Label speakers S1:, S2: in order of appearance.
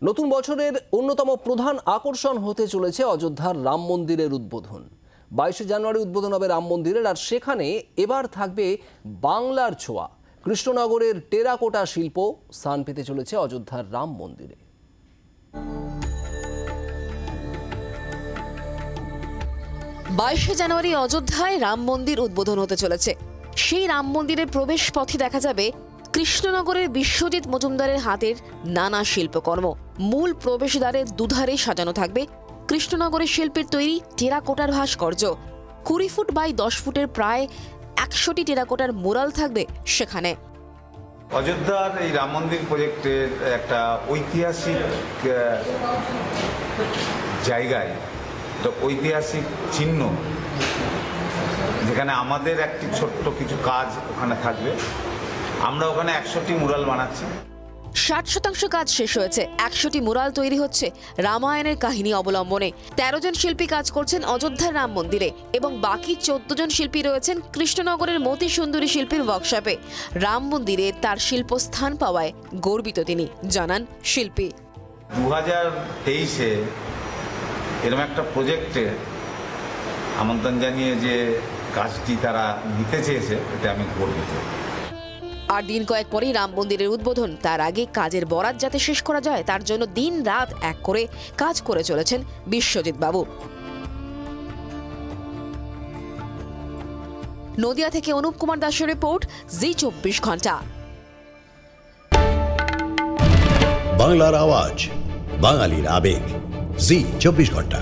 S1: নতুন বছরের অন্যতম প্রধান আকর্ষণ হতে চলেছে অযোধ্যার রাম মন্দিরের উদ্বোধন। 22 জানুয়ারি উদ্বোধন হবে রাম মন্দিরের, আর সেখানে এবার থাকবে বাংলার ছোঁয়া। কৃষ্ণনগরের টেরাকোটা শিল্প স্থান পেতে চলেছে অযোধ্যার রাম মন্দিরে।
S2: জানুয়ারি অযোধ্যায় রাম মন্দির উদ্বোধন হতে চলেছে। সেই রাম মন্দিরের প্রবেশ পথে দেখা যাবে কৃষ্ণনগরের বিশ্বজিৎ মজুমদারের হাতের নানা শিল্পকর্ম। মূল প্রবেশদ্বারের দুধারে সাজানো থাকবে কৃষ্ণনগরের শিল্পের তৈরি টেরাকোটার ভাস্কর্য। 20 ফুট বাই 10 ফুটের প্রায় 100টি টেরাকোটার মুরাল থাকবে সেখানে।
S3: অযোধ্যার এই রাম মন্দির প্রজেক্টের একটা ঐতিহাসিক জায়গায়, ঐতিহাসিক চিহ্ন, যেখানে আমাদের একটি ছোট্ট কিছু কাজ ওখানে থাকবে। আমরা ওখানে 100টি মুরাল বানাচ্ছি।
S2: 60% কাজ শেষ হয়েছে। 100টি মুরাল তৈরি হচ্ছে রামায়ণের কাহিনী অবলম্বনে। 13 জন শিল্পী কাজ করছেন অযোধ্যার রাম মন্দিরে এবং বাকি 14 জন শিল্পী রয়েছেন কৃষ্ণনগরের মতি সুন্দরী শিল্পীর ওয়ার্কশপে। রাম মন্দিরে তার শিল্প স্থান পাওয়ায় গর্বিত তিনি, জানান শিল্পী।
S3: 2023-এ এরকম একটা প্রজেক্টে আমন্ত্রণ জানিয়ে যে কাজটি তারা নিতে চেয়েছে, এতে আমি গর্বিত।
S2: আর দিন কয়েক পরেই রাম মন্দিরের উদ্বোধন। তার আগে কাজের বরাত যাতে শেষ করা যায় তার জন্য দিন রাত এক করে কাজ করে চলেছেন বিশ্বজিৎ বাবু। নদিয়া থেকে অনুপ কুমার দাসের রিপোর্ট, জি 24 ঘন্টা।
S4: বাংলার আওয়াজ, বাঙালির আবেগ, জি 24 ঘন্টা।